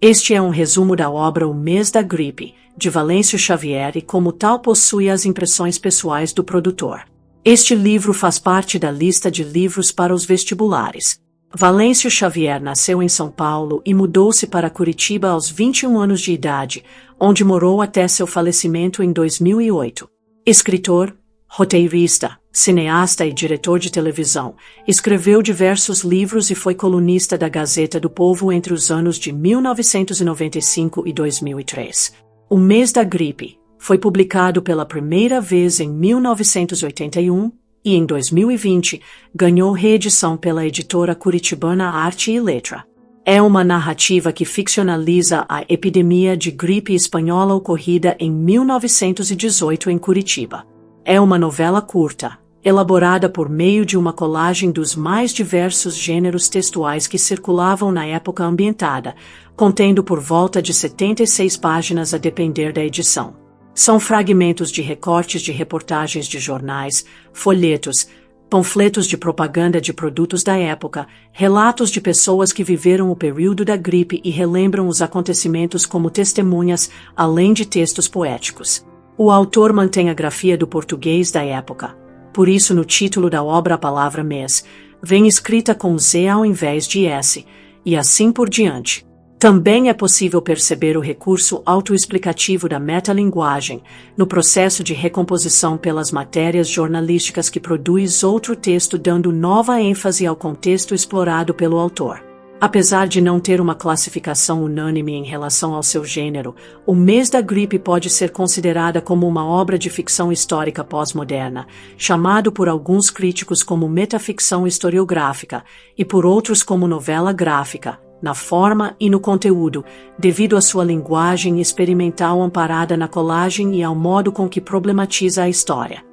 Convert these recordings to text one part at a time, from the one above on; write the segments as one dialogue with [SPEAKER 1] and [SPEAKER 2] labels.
[SPEAKER 1] Este é um resumo da obra O Mês da Gripe, de Valêncio Xavier, e como tal possui as impressões pessoais do produtor. Este livro faz parte da lista de livros para os vestibulares. Valêncio Xavier nasceu em São Paulo e mudou-se para Curitiba aos 21 anos de idade, onde morou até seu falecimento em 2008. Escritor, roteirista, cineasta e diretor de televisão, escreveu diversos livros e foi colunista da Gazeta do Povo entre os anos de 1995 e 2003. O Mês da Gripe foi publicado pela primeira vez em 1981 e, em 2020, ganhou reedição pela editora curitibana Arte e Letra. É uma narrativa que ficcionaliza a epidemia de gripe espanhola ocorrida em 1918 em Curitiba. É uma novela curta, elaborada por meio de uma colagem dos mais diversos gêneros textuais que circulavam na época ambientada, contendo por volta de 76 páginas a depender da edição. São fragmentos de recortes de reportagens de jornais, folhetos, panfletos de propaganda de produtos da época, relatos de pessoas que viveram o período da gripe e relembram os acontecimentos como testemunhas, além de textos poéticos. O autor mantém a grafia do português da época. Por isso, no título da obra a palavra mês vem escrita com Z ao invés de S, e assim por diante. Também é possível perceber o recurso autoexplicativo da metalinguagem no processo de recomposição pelas matérias jornalísticas que produz outro texto, dando nova ênfase ao contexto explorado pelo autor. Apesar de não ter uma classificação unânime em relação ao seu gênero, O Mês da Gripe pode ser considerada como uma obra de ficção histórica pós-moderna, chamado por alguns críticos como metaficção historiográfica e por outros como novela gráfica, na forma e no conteúdo, devido à sua linguagem experimental amparada na colagem e ao modo com que problematiza a história.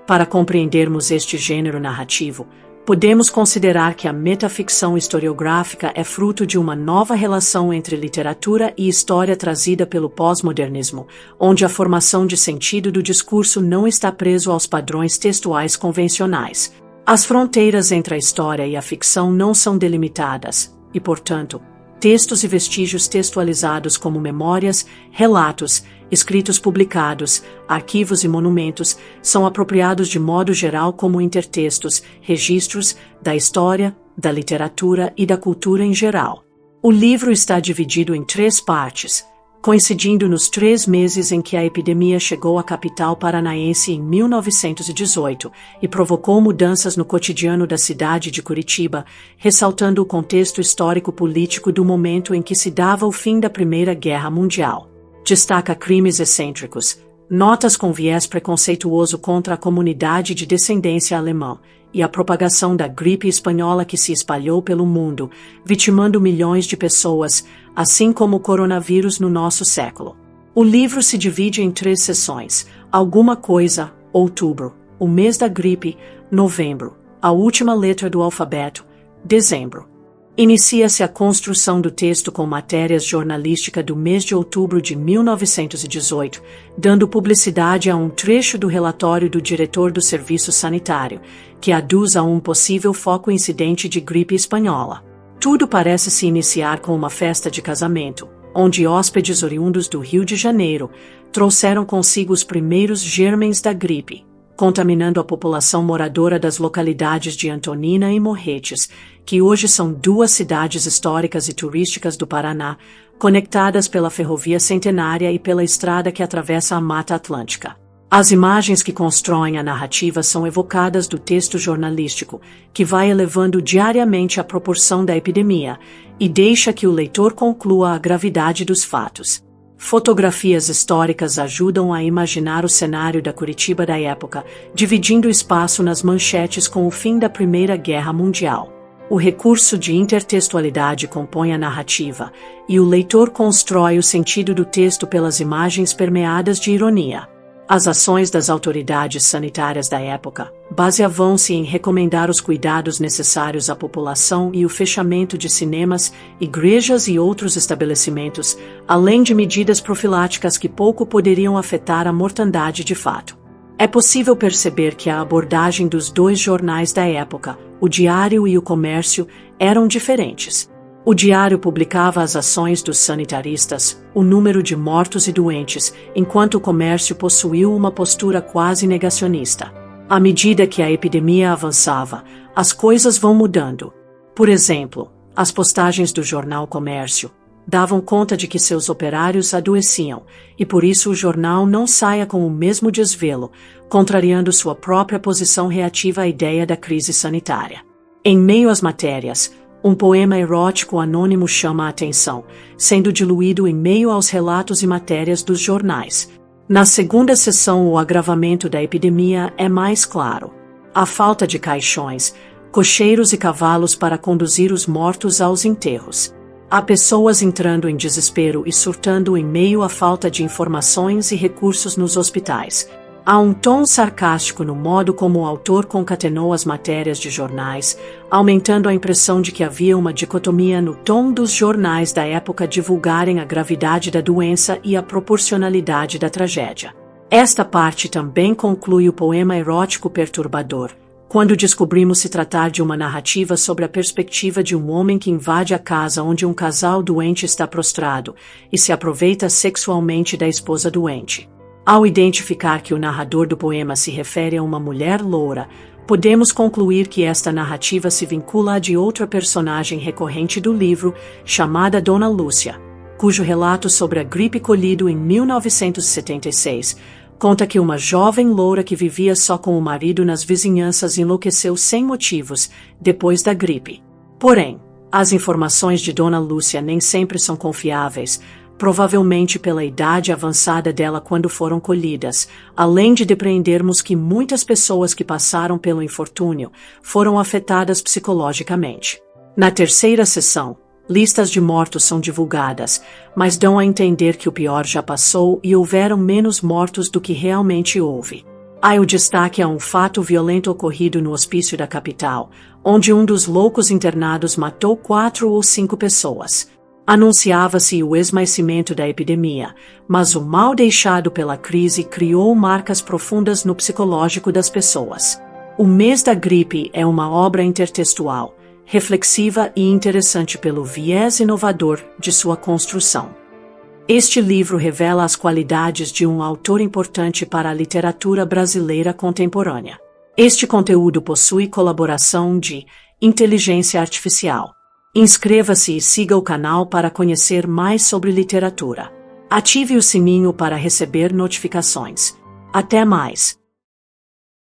[SPEAKER 1] Para compreendermos este gênero narrativo, podemos considerar que a metaficção historiográfica é fruto de uma nova relação entre literatura e história trazida pelo pós-modernismo, onde a formação de sentido do discurso não está preso aos padrões textuais convencionais. As fronteiras entre a história e a ficção não são delimitadas, e, portanto, textos e vestígios textualizados como memórias, relatos, escritos publicados, arquivos e monumentos são apropriados de modo geral como intertextos, registros da história, da literatura e da cultura em geral. O livro está dividido em 3 partes, coincidindo nos 3 meses em que a epidemia chegou à capital paranaense em 1918 e provocou mudanças no cotidiano da cidade de Curitiba, ressaltando o contexto histórico-político do momento em que se dava o fim da Primeira Guerra Mundial. Destaca crimes excêntricos, notas com viés preconceituoso contra a comunidade de descendência alemã e a propagação da gripe espanhola que se espalhou pelo mundo, vitimando milhões de pessoas, assim como o coronavírus no nosso século. O livro se divide em 3 seções: Alguma Coisa, Outubro, O Mês da Gripe, Novembro, A Última Letra do Alfabeto, Dezembro. Inicia-se a construção do texto com matérias jornalísticas do mês de outubro de 1918, dando publicidade a um trecho do relatório do diretor do Serviço Sanitário, que aduz a um possível foco incidente de gripe espanhola. Tudo parece se iniciar com uma festa de casamento, onde hóspedes oriundos do Rio de Janeiro trouxeram consigo os primeiros gérmens da gripe, contaminando a população moradora das localidades de Antonina e Morretes, que hoje são 2 cidades históricas e turísticas do Paraná, conectadas pela ferrovia centenária e pela estrada que atravessa a Mata Atlântica. As imagens que constroem a narrativa são evocadas do texto jornalístico, que vai elevando diariamente a proporção da epidemia e deixa que o leitor conclua a gravidade dos fatos. Fotografias históricas ajudam a imaginar o cenário da Curitiba da época, dividindo o espaço nas manchetes com o fim da Primeira Guerra Mundial. O recurso de intertextualidade compõe a narrativa, e o leitor constrói o sentido do texto pelas imagens permeadas de ironia. As ações das autoridades sanitárias da época baseavam-se em recomendar os cuidados necessários à população e o fechamento de cinemas, igrejas e outros estabelecimentos, além de medidas profiláticas que pouco poderiam afetar a mortandade de fato. É possível perceber que a abordagem dos 2 jornais da época, o Diário e o Comércio, eram diferentes. O diário publicava as ações dos sanitaristas, o número de mortos e doentes, enquanto o comércio possuiu uma postura quase negacionista. À medida que a epidemia avançava, as coisas vão mudando. Por exemplo, as postagens do jornal Comércio davam conta de que seus operários adoeciam, e por isso o jornal não saia com o mesmo desvelo, contrariando sua própria posição reativa à ideia da crise sanitária. Em meio às matérias, um poema erótico anônimo chama a atenção, sendo diluído em meio aos relatos e matérias dos jornais. Na segunda seção, o agravamento da epidemia é mais claro. A falta de caixões, cocheiros e cavalos para conduzir os mortos aos enterros. Há pessoas entrando em desespero e surtando em meio à falta de informações e recursos nos hospitais. Há um tom sarcástico no modo como o autor concatenou as matérias de jornais, aumentando a impressão de que havia uma dicotomia no tom dos jornais da época divulgarem a gravidade da doença e a proporcionalidade da tragédia. Esta parte também conclui o poema erótico perturbador, quando descobrimos se tratar de uma narrativa sobre a perspectiva de um homem que invade a casa onde um casal doente está prostrado e se aproveita sexualmente da esposa doente. Ao identificar que o narrador do poema se refere a uma mulher loura, podemos concluir que esta narrativa se vincula à de outra personagem recorrente do livro, chamada Dona Lúcia, cujo relato sobre a gripe colhido em 1976 conta que uma jovem loura que vivia só com o marido nas vizinhanças enlouqueceu sem motivos depois da gripe. Porém, as informações de Dona Lúcia nem sempre são confiáveis, provavelmente pela idade avançada dela quando foram colhidas, além de depreendermos que muitas pessoas que passaram pelo infortúnio foram afetadas psicologicamente. Na terceira sessão, listas de mortos são divulgadas, mas dão a entender que o pior já passou e houveram menos mortos do que realmente houve. Há o destaque a um fato violento ocorrido no hospício da capital, onde um dos loucos internados matou 4 ou 5 pessoas. Anunciava-se o esmaecimento da epidemia, mas o mal deixado pela crise criou marcas profundas no psicológico das pessoas. O Mês da Gripe é uma obra intertextual, reflexiva e interessante pelo viés inovador de sua construção. Este livro revela as qualidades de um autor importante para a literatura brasileira contemporânea. Este conteúdo possui colaboração de inteligência artificial. Inscreva-se e siga o canal para conhecer mais sobre literatura. Ative o sininho para receber notificações. Até mais!